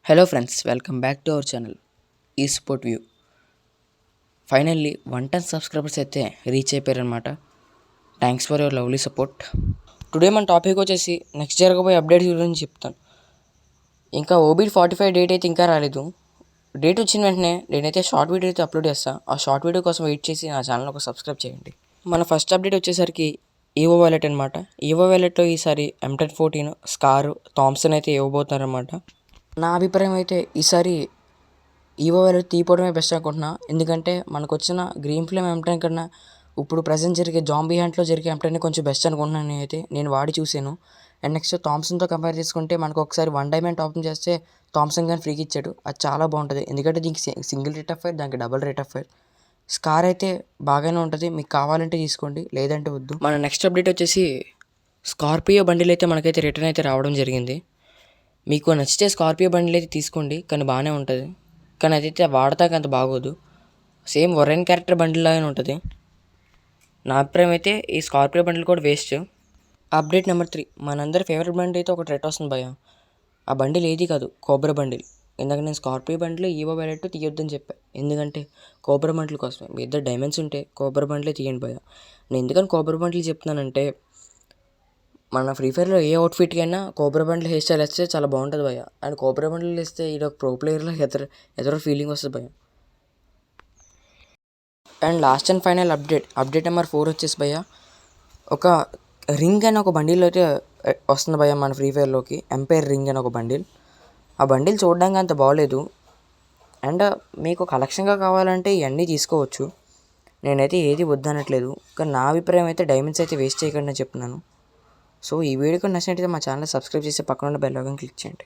Hello friends, welcome back to our channel ఈ sport view. Finally 110 subscribers అయితే reach అయిపోయారనమాట. Thanks for your lovely support. Today మన topic వచ్చేసి next జరగబోయే updates గురించి చెప్తాను. ఇంకా OBD45 డేట్ అయితే ఇంకా రాలేదు. డేట్ వచ్చిన వెంటనే నేనైతే షార్ట్ వీడియో అయితే అప్లోడ్ చేస్తాను. ఆ షార్ట్ వీడియో కోసం వెయిట్ చేసి నా ఛానల్ ఒక సబ్స్క్రైబ్ చేయండి. మన ఫస్ట్ అప్డేట్ వచ్చేసరికి ఈవో వ్యాలెట్ అనమాట. ఈవో వ్యాలెట్లో ఈసారి M1014 స్కార్ థామ్సన్ అయితే ఇవ్వబోతున్నారనమాట. నా అభిప్రాయం అయితే ఈసారి ఈవో వ్యాలెట్ తీయపోవడమే బెస్ట్ అనుకుంటున్నా. ఎందుకంటే మనకు వచ్చిన గ్రీన్ ఫ్లేమ్ M10 కన్నా ఇప్పుడు ప్రజెంట్ జరిగే జాంబీ హ్యాంట్లో జరిగే M10 కొంచెం బెస్ట్ అనుకుంటున్నాను. నేను వాడి చూసాను. అండ్ నెక్స్ట్ థామ్సన్తో కంపేర్ చేసుకుంటే మనకు ఒకసారి 1 డైమండ్ ఓపెన్ చేస్తే థామ్సన్ కానీ ఫ్రీకి ఇచ్చాడు. అది చాలా బాగుంటుంది. ఎందుకంటే దీనికి సింగిల్ రేట్ ఆఫ్ ఫైర్, దానికి double rate of fire. SCAR అయితే బాగానే ఉంటుంది. మీకు కావాలంటే తీసుకోండి, లేదంటే వద్దు. మన నెక్స్ట్ అప్డేట్ వచ్చేసి స్కార్పియో బండిల్ అయితే మనకైతే రిటర్న్ అయితే రావడం జరిగింది. మీకు నచ్చితే స్కార్పియో బండిల్ అయితే తీసుకోండి, కానీ బాగానే ఉంటుంది. కానీ అదైతే వాడతాక అంత బాగోదు. సేమ్ వరెన్ క్యారెక్టర్ బండిల్ లాగానే ఉంటుంది. నా అభిప్రాయం అయితే ఈ స్కార్పియో బండిల్ కూడా వేస్ట్. అప్డేట్ నెంబర్ 3, మనందరి ఫేవరెట్ బండి అయితే ఒకటి రెట్ వస్తుంది భయ. ఆ బండిల్ ఏది కాదు, కోబ్రా బండిల్. ఇందాక నేను స్కార్పియో బండిల్ ఈవో వ్యాలెట్ తీయొద్దని చెప్పాను. ఎందుకంటే కోబ్రా బండిల్ కోసమే. మీ ఇద్దరు డైమండ్స్ ఉంటే కోబ్రా బండిలే తీయండి భయ. నేను ఎందుకని కోబ్రా బండిల్ చెప్తున్నానంటే, మన ఫ్రీ ఫైర్లో ఏ అవుట్ఫిట్కి అయినా కోబ్రా బండిల్ హెయిర్ స్టైల్ వేస్తే చాలా బాగుంటుంది భయ. అండ్ కోబ్రా బండిల్ వేస్తే ఇది ఒక ప్రో ప్లేయర్లో ఎదురు ఫీలింగ్ వస్తుంది భయ. And last and final update number 4 వచ్చేసి భయ, ఒక రింగ్ అని ఒక బండిల్ అయితే వస్తుంది భయ మన ఫ్రీ ఫైర్లోకి. ఎంపైర్ రింగ్ అని ఒక బండిల్. ఆ బండిల్ చూడడానికి అంత బాగోలేదు. అండ్ మీకు కలెక్షన్గా కావాలంటే ఇవన్నీ తీసుకోవచ్చు. నేనైతే ఏది వద్దనట్లేదు. కానీ నా అభిప్రాయం అయితే డైమండ్స్ అయితే వేస్ట్ చేయకండి అని చెప్తున్నాను. సో ఈ వీడియోకి నచ్చినట్టయితే మా ఛానల్ సబ్స్క్రైబ్ చేసి పక్కన ఉన్న బెల్ ఐకాన్ క్లిక్ చేయండి.